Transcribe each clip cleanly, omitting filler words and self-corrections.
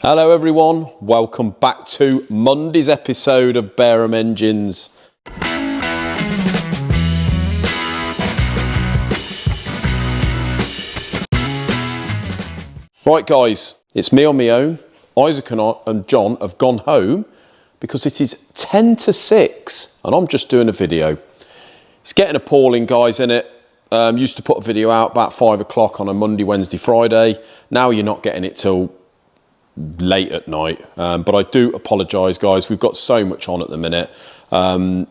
Hello everyone, welcome back to Monday's episode of Bareham Engines. Right guys, it's me on my own. Isaac and John have gone home because it is 10 to 6 and I'm just doing a video. It's getting appalling guys, innit? Used to put a video out about 5 o'clock on a Monday, Wednesday, Friday. Now you're not getting it till late at night, but I do apologise guys, we've got so much on at the minute. I'm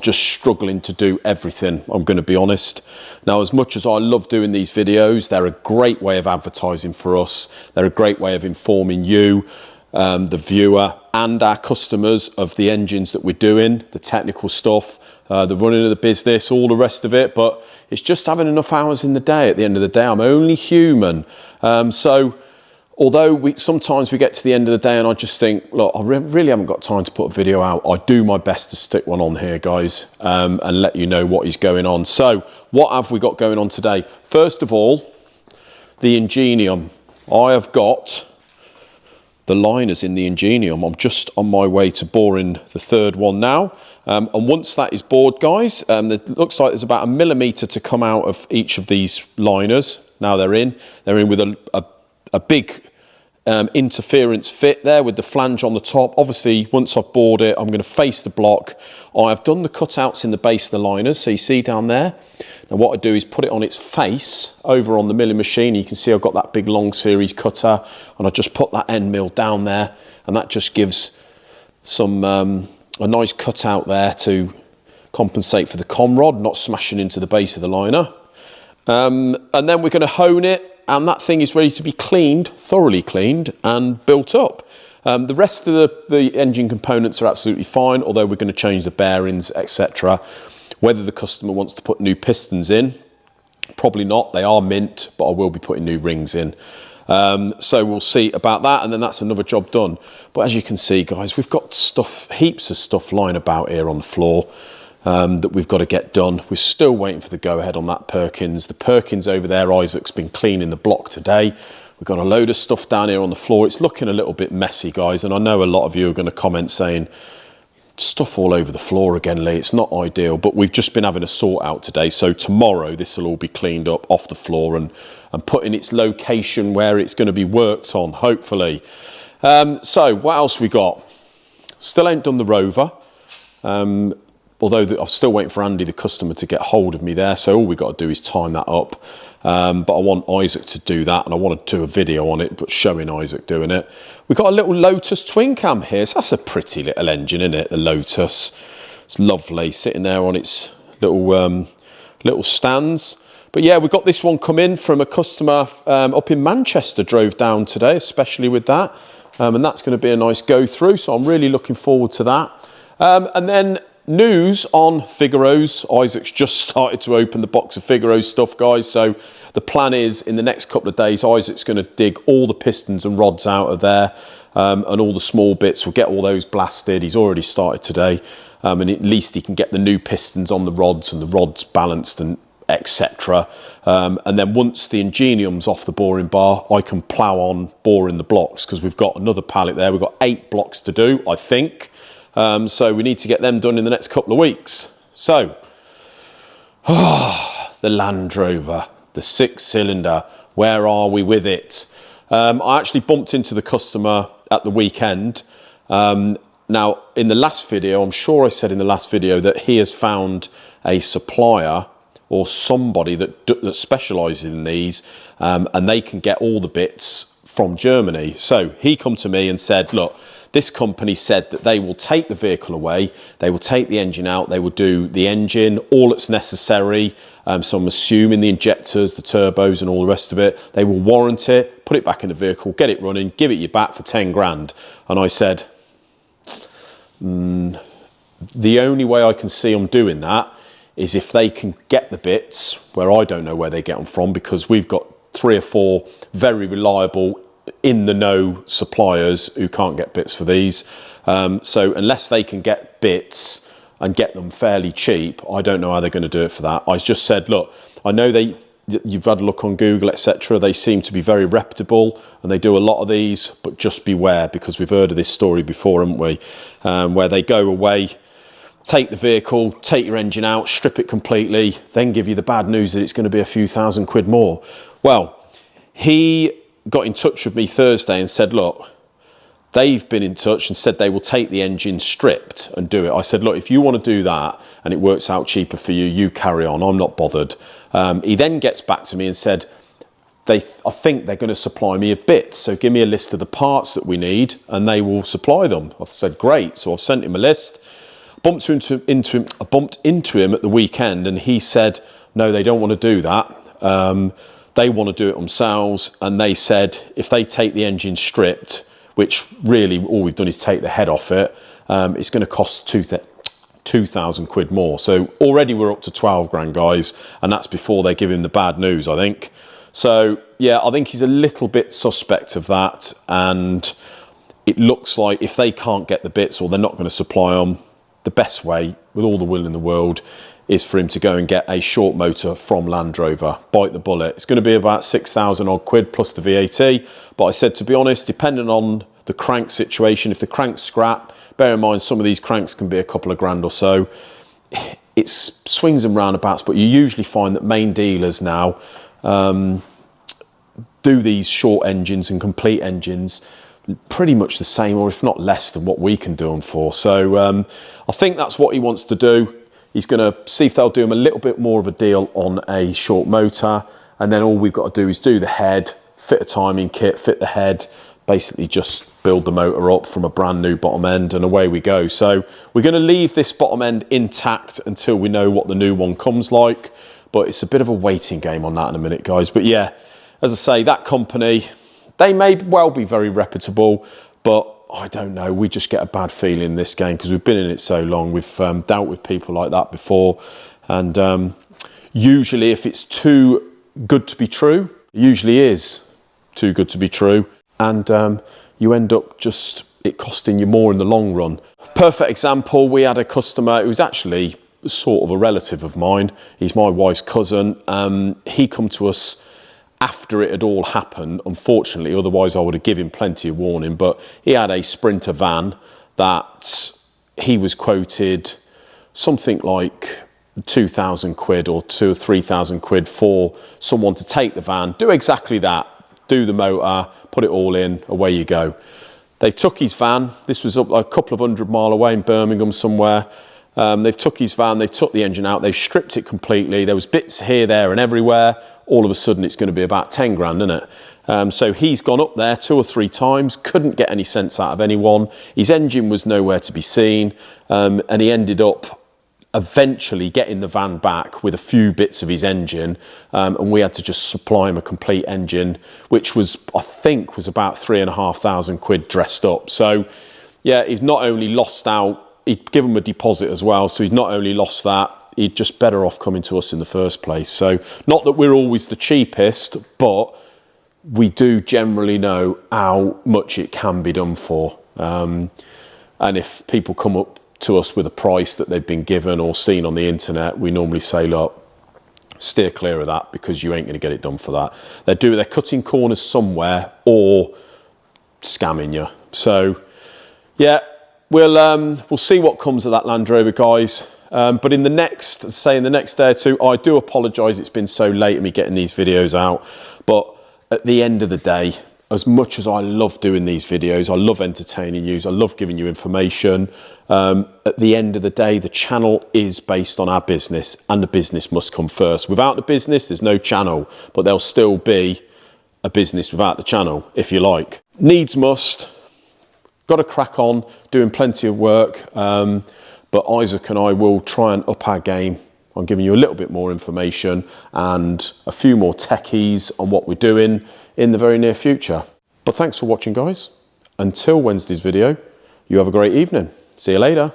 just struggling to do everything, I'm going to be honest. Now, as much as I love doing these videos, they're a great way of advertising for us, they're a great way of informing you, the viewer and our customers of the engines that we're doing, the technical stuff, the running of the business, all the rest of it, but it's just having enough hours in the day. At the end of the day, I'm only human. Although sometimes we get to the end of the day and I just think, look, I really haven't got time to put a video out. I do my best to stick one on here, guys, and let you know what is going on. So what have we got going on today? First of all, the Ingenium. I have got the liners in the Ingenium. I'm just on my way to boring the third one now. And once that is bored, guys, it looks like there's about 1 millimetre to come out of each of these liners. Now they're in with a big interference fit there with the flange on the top. Obviously, once I've bored it, I'm going to face the block. I've done the cutouts in the base of the liners, so you see down there. And what I do is put it on its face over on the milling machine. You can see I've got that big long series cutter, and I just put that end mill down there, and that just gives some a nice cutout there to compensate for the conrod not smashing into the base of the liner. And then we're going to hone it. And that thing is ready to be cleaned, thoroughly cleaned and built up. The rest of the engine components are absolutely fine, although we're going to change the bearings, etc. Whether the customer wants to put new pistons in, probably not. They are mint, but I will be putting new rings in. So we'll see about that, and then that's another job done. But as you can see, guys, we've got stuff, heaps of stuff lying about here on the floor. That we've got to get done. We're still waiting for the go-ahead on that Perkins. The Perkins over there, Isaac's been cleaning the block today. We've got a load of stuff down here on the floor. It's looking a little bit messy, guys, and I know a lot of you are going to comment saying, stuff all over the floor again, Lee. It's not ideal, but we've just been having a sort out today, so tomorrow this will all be cleaned up off the floor and put in its location where it's going to be worked on, hopefully. So, what else we got? Still ain't done the Rover. Although I'm still waiting for Andy, the customer, to get hold of me there. So all we've got to do is time that up. But I want Isaac to do that, and I want to do a video on it, but showing Isaac doing it. We've got a little Lotus twin cam here. So that's a pretty little engine, isn't it? The Lotus. It's lovely, sitting there on its little stands. But yeah, we've got this one come in from a customer up in Manchester, drove down today, especially with that. And that's going to be a nice go through. So I'm really looking forward to that. And then news on Figuros. Isaac's just started to open the box of Figuro stuff, guys. So the plan is in the next couple of days, Isaac's going to dig all the pistons and rods out of there, and all the small bits. We'll get all those blasted. He's already started today, and at least he can get the new pistons on the rods and the rods balanced and etc. And then once the Ingenium's off the boring bar, I can plough on boring the blocks, because we've got another pallet there. We've got 8 blocks to do, I think. So we need to get them done in the next couple of weeks. So, the Landrover, the 6-cylinder, where are we with it? I actually bumped into the customer at the weekend. Now, in the last video, I'm sure I said in the last video that he has found a supplier or somebody that specialises in these, and they can get all the bits from Germany. So he come to me and said, look, this company said that they will take the vehicle away, they will take the engine out, they will do the engine, all that's necessary. So I'm assuming the injectors, the turbos and all the rest of it. They will warrant it, put it back in the vehicle, get it running, give it you back for 10 grand. And I said, the only way I can see them doing that is if they can get the bits, where I don't know where they get them from, because we've got 3 or 4 very reliable in the know suppliers who can't get bits for these. So unless they can get bits and get them fairly cheap, I don't know how they're going to do it for that. I just said, look, I know you've had a look on Google, etc. They seem to be very reputable, and they do a lot of these, but just beware, because we've heard of this story before, haven't we? Where they go away, take the vehicle, take your engine out, strip it completely, then give you the bad news that it's going to be a few £1,000 more. Well, he got in touch with me Thursday and said, look, they've been in touch and said they will take the engine stripped and do it. I said, look, if you want to do that and it works out cheaper for you, you carry on. I'm not bothered. He then gets back to me and said, I think they're going to supply me a bit. So give me a list of the parts that we need and they will supply them. I said, great. So I've sent him a list. I bumped into him at the weekend and he said, no, they don't want to do that. They want to do it themselves. And they said, if they take the engine stripped, which really all we've done is take the head off it, it's going to cost £2,000 more. So already we're up to 12 grand, guys, and that's before they give him the bad news, I think. So yeah, I think he's a little bit suspect of that, and it looks like if they can't get the bits or they're not going to supply them, the best way, with all the will in the world, is for him to go and get a short motor from Landrover. Bite the bullet. It's going to be about 6,000 odd quid plus the VAT. But I said, to be honest, depending on the crank situation, if the crank's scrap, bear in mind some of these cranks can be a couple of grand or so. It's swings and roundabouts, but you usually find that main dealers now do these short engines and complete engines pretty much the same, or if not less than what we can do them for. So I think that's what he wants to do. He's going to see if they'll do him a little bit more of a deal on a short motor, and then all we've got to do is do the head, fit a timing kit, fit the head, basically just build the motor up from a brand new bottom end, and away we go. So we're going to leave this bottom end intact until we know what the new one comes like, but it's a bit of a waiting game on that in a minute, guys. But yeah, as I say, that company, they may well be very reputable, but I don't know, we just get a bad feeling in this game because we've been in it so long. We've dealt with people like that before, and usually if it's too good to be true, it usually is too good to be true, and you end up just it costing you more in the long run. Perfect example, we had a customer who was actually sort of a relative of mine. He's my wife's cousin. He come to us after it had all happened, unfortunately, otherwise I would have given him plenty of warning, but he had a Sprinter van that he was quoted something like 2,000 quid or 2,000 or 3,000 quid for someone to take the van, do exactly that, do the motor, put it all in, away you go. They took his van. This was up a couple of 100 mile away in Birmingham somewhere. They've took his van, they've took the engine out, they've stripped it completely. There was bits here, there and everywhere. All of a sudden it's going to be about 10 grand, isn't it? So he's gone up there 2 or 3 times, couldn't get any sense out of anyone. His engine was nowhere to be seen, and he ended up eventually getting the van back with a few bits of his engine, and we had to just supply him a complete engine, which was, I think, was about 3,500 quid dressed up. So yeah, he's not only lost out, he'd give him a deposit as well, so he'd not only lost that, he'd just better off coming to us in the first place. So not that we're always the cheapest, but we do generally know how much it can be done for. And if people come up to us with a price that they've been given or seen on the internet, we normally say, look, steer clear of that because you ain't going to get it done for that. They're cutting corners somewhere or scamming you. So yeah, we'll see what comes of that Land Rover, guys. But in the next day or two, I do apologise it's been so late of me getting these videos out, but at the end of the day, as much as I love doing these videos, I love entertaining you, I love giving you information, at the end of the day, the channel is based on our business, and the business must come first. Without the business, there's no channel, but there'll still be a business without the channel, if you like. Needs must, got to crack on, doing plenty of work, but Isaac and I will try and up our game on giving you a little bit more information and a few more techies on what we're doing in the very near future. But thanks for watching, guys. Until Wednesday's video, you have a great evening. See you later.